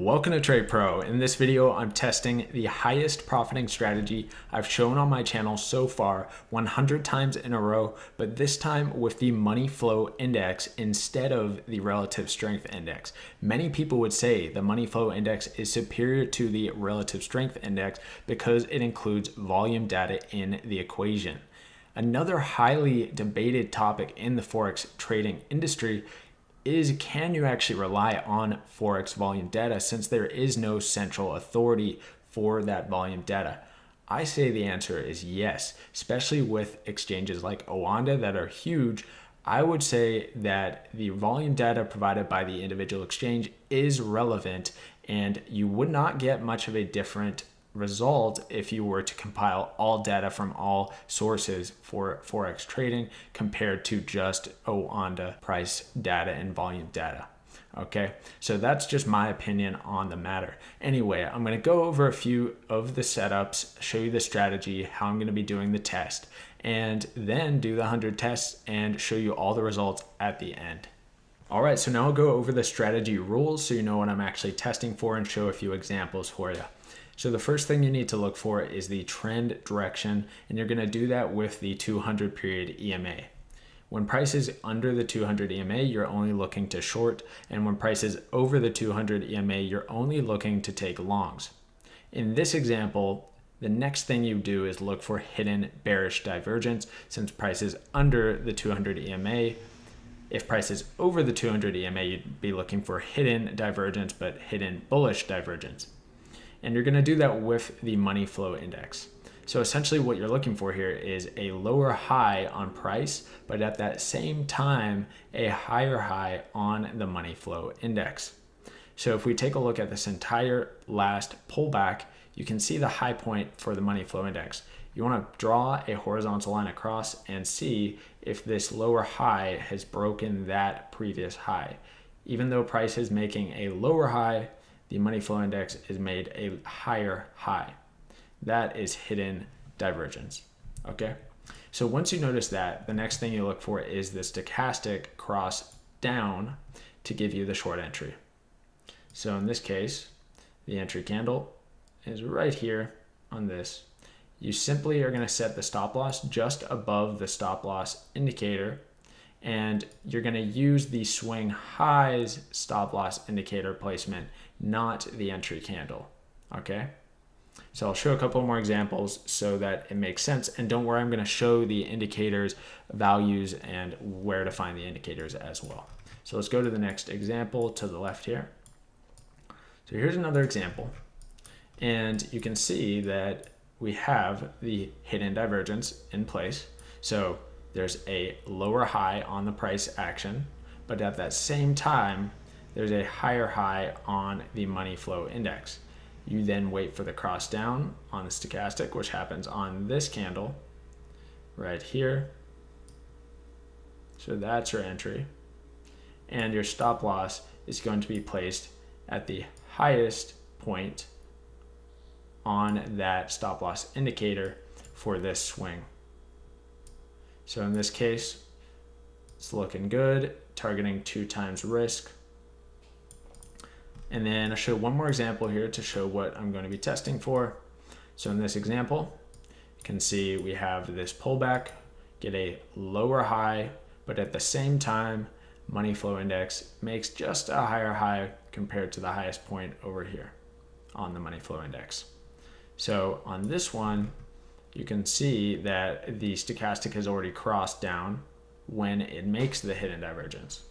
Welcome to Trade Pro. In this video, I'm testing the highest profiting strategy I've shown on my channel so far 100 times in a row, but this time with the money flow index instead of the relative strength index. Many people would say the money flow index is superior to the relative strength index because it includes volume data in the equation. Another highly debated topic in the Forex trading industry is, can you actually rely on Forex volume data since there is no central authority for that volume data? I say the answer is yes, especially with exchanges like Oanda that are huge. I would say that the volume data provided by the individual exchange is relevant, and you would not get much of a different result if you were to compile all data from all sources for Forex trading compared to just Oanda price data and volume data. Okay, so that's just my opinion on the matter. Anyway, I'm going to go over a few of the setups, show you the strategy, how I'm going to be doing the test, and then do the 100 tests and show you all the results at the end. All right, so now I'll go over the strategy rules so you know what I'm actually testing for and show a few examples for you. So the first thing you need to look for is the trend direction, and you're going to do that with the 200 period EMA. When price is under the 200 EMA, you're only looking to short, and when price is over the 200 EMA, you're only looking to take longs. In this example, the next thing you do is look for hidden bearish divergence since price is under the 200 EMA. If price is over the 200 EMA, you'd be looking for hidden divergence, but hidden bullish divergence. And you're going to do that with the money flow index. So essentially what you're looking for here is a lower high on price, but at that same time, a higher high on the money flow index. So if we take a look at this entire last pullback, you can see the high point for the money flow index. You want to draw a horizontal line across and see if this lower high has broken that previous high. Even though price is making a lower high, the money flow index is made a higher high. That is hidden divergence. Okay. So once you notice that, the next thing you look for is the stochastic cross down to give you the short entry. So in this case, the entry candle is right here on this. You simply are going to set the stop loss just above the stop loss indicator, and you're going to use the swing highs stop loss indicator placement, not the entry candle. Okay, so I'll show a couple more examples so that it makes sense, and don't worry, I'm going to show the indicators values and where to find the indicators as well. So let's go to the next example to the left here. So here's another example, and you can see that we have the hidden divergence in place. So there's a lower high on the price action, but at that same time, there's a higher high on the money flow index. You then wait for the cross down on the stochastic, which happens on this candle right here. So that's your entry. And your stop loss is going to be placed at the highest point on that stop loss indicator for this swing. So in this case, it's looking good, targeting 2 times risk. And then I'll show one more example here to show what I'm going to be testing for. So in this example, you can see we have this pullback, get a lower high, but at the same time, money flow index makes just a higher high compared to the highest point over here on the money flow index. So on this one, you can see that the stochastic has already crossed down when it makes the hidden divergence.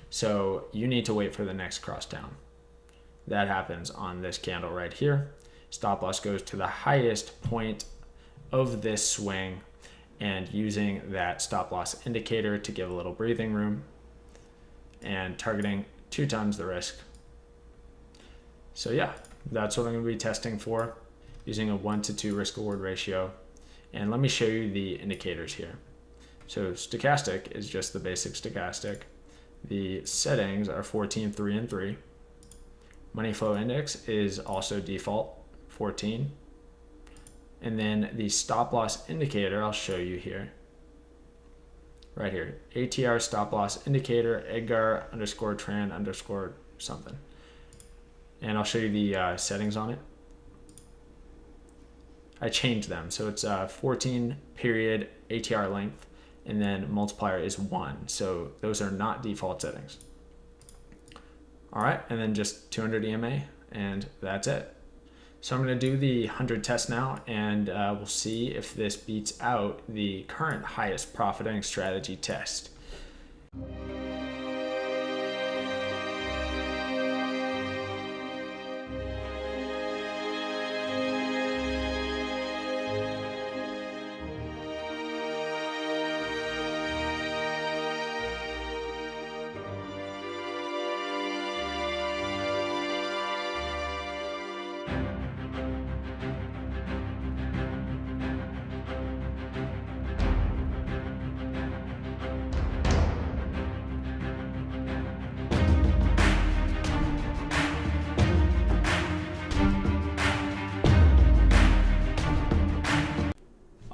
So you need to wait for the next cross down. That happens on this candle right here. Stop loss goes to the highest point of this swing, and using that stop loss indicator to give a little breathing room and targeting 2 times the risk. So yeah, that's what I'm going to be testing for using a 1-to-2 risk reward ratio. And let me show you the indicators here. So stochastic is just the basic stochastic. The settings are 14, 3, and 3. Money flow index is also default 14. And then the stop loss indicator, I'll show you here. Right here, ATR stop loss indicator, Edgar _trend _ something. and I'll show you the settings on it. I changed them. So it's 14 period ATR length, and then multiplier is 1. So those are not default settings. All right, and then just 200 EMA, and that's it. So I'm going to do the 100 test now, and we'll see if this beats out the current highest profiting strategy test.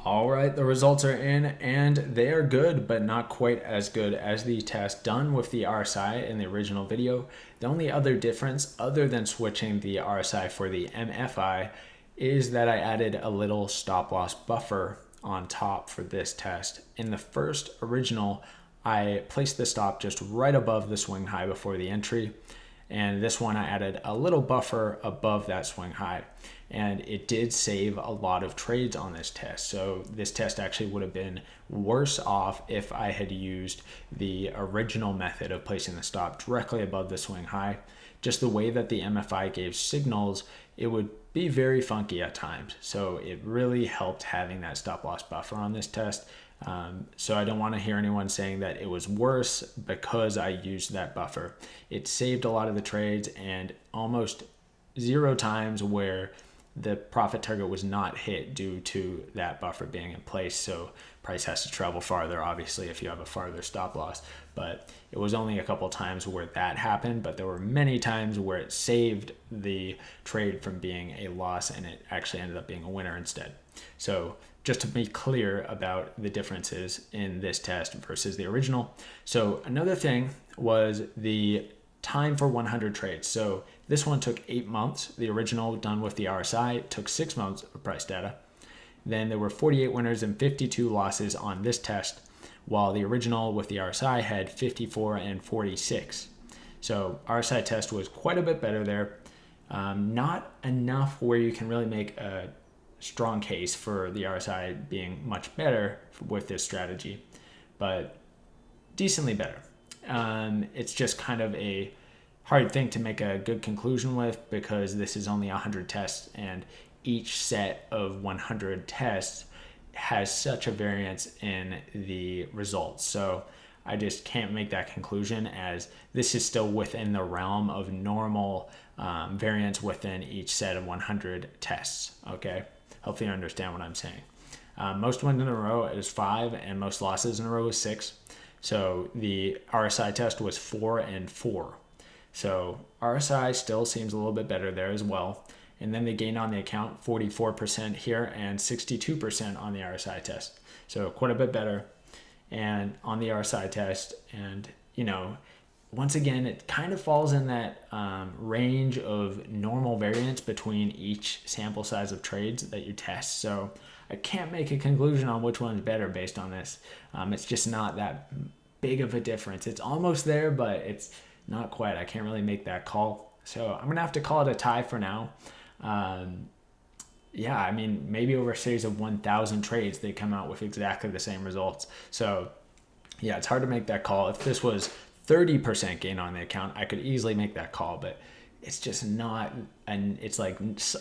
All right, the results are in, and they are good, but not quite as good as the test done with the RSI in the original video. The only other difference, other than switching the RSI for the MFI, is that I added a little stop loss buffer on top for this test. In the first original, I placed the stop just right above the swing high before the entry. And this one, I added a little buffer above that swing high, and it did save a lot of trades on this test. So this test actually would have been worse off if I had used the original method of placing the stop directly above the swing high. Just the way that the MFI gave signals, it would be very funky at times. So it really helped having that stop loss buffer on this test. So I don't want to hear anyone saying that it was worse because I used that buffer. It saved a lot of the trades, and almost 0 times where the profit target was not hit due to that buffer being in place. So price has to travel farther, obviously, if you have a farther stop loss. But it was only a couple times where that happened, but there were many times where it saved the trade from being a loss, and it actually ended up being a winner instead. So just to be clear about the differences in this test versus the original. So another thing was the time for 100 trades. So this one took 8 months. The original, done with the RSI, took 6 months of price data. Then there were 48 winners and 52 losses on this test, while the original with the RSI had 54 and 46. So RSI test was quite a bit better there. Not enough where you can really make a strong case for the RSI being much better with this strategy, but decently better. It's just kind of a hard thing to make a good conclusion with, because this is only 100 tests, and each set of 100 tests has such a variance in the results. So I just can't make that conclusion, as this is still within the realm of normal variance within each set of 100 tests. Okay, hopefully you understand what I'm saying. Most wins in a row is 5, and most losses in a row is 6. So the RSI test was 4 and 4. So RSI still seems a little bit better there as well. And then they gained on the account 44% here and 62% on the RSI test. So quite a bit better. And on the RSI test, and once again, it kind of falls in that range of normal variance between each sample size of trades that you test. So I can't make a conclusion on which one's better based on this. It's just not that big of a difference. It's almost there, but it's not quite. I can't really make that call. So I'm going to have to call it a tie for now. Yeah, I mean, maybe over a series of 1,000 trades, they come out with exactly the same results. So yeah, it's hard to make that call. If this was 30% gain on the account, I could easily make that call, but it's just not, and it's like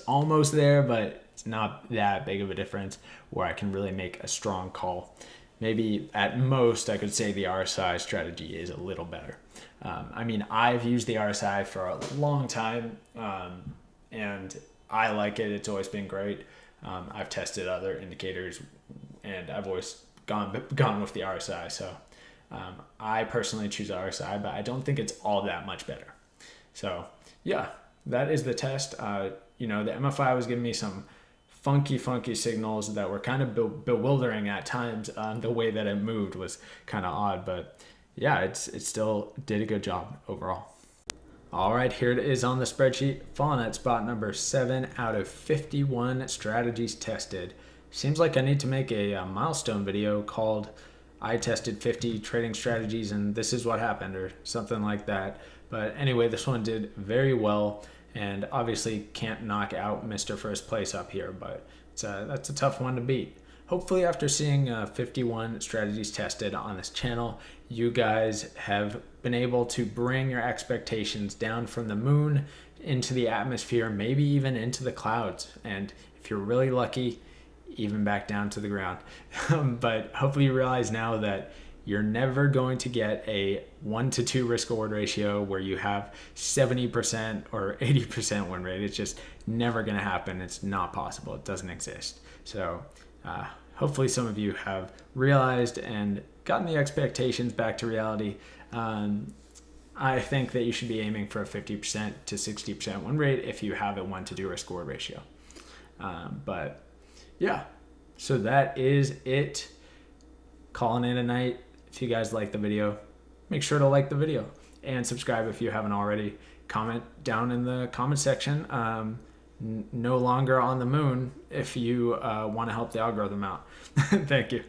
almost there, but it's not that big of a difference where I can really make a strong call. Maybe at most I could say the RSI strategy is a little better. I mean, I've used the RSI for a long time, and I like it. It's always been great. I've tested other indicators, and I've always gone with the RSI. So I personally choose RSI, but I don't think it's all that much better. So yeah, that is the test. The MFI was giving me some funky signals that were kind of bewildering at times. The way that it moved was kind of odd, but yeah, it still did a good job overall. All right, here it is on the spreadsheet, falling at spot number 7 out of 51 strategies tested. Seems like I need to make a milestone video called I tested 50 trading strategies and this is what happened, or something like that. But anyway, this one did very well, and obviously can't knock out Mr. First Place up here, but that's a tough one to beat. Hopefully after seeing 51 strategies tested on this channel, you guys have been able to bring your expectations down from the moon into the atmosphere, maybe even into the clouds. And if you're really lucky, even back down to the ground. But hopefully you realize now that you're never going to get a 1 to 2 risk reward ratio where you have 70% or 80% win rate. It's just never going to happen. It's not possible. It doesn't exist. So hopefully some of you have realized and gotten the expectations back to reality. I think that you should be aiming for a 50% to 60% win rate if you have a 1 to 2 risk reward ratio. But yeah, so that is it. Calling it a night. If you guys like the video, make sure to like the video and subscribe if you haven't already. Comment down in the comment section. No longer on the moon if you want to help the algorithm out. Thank you.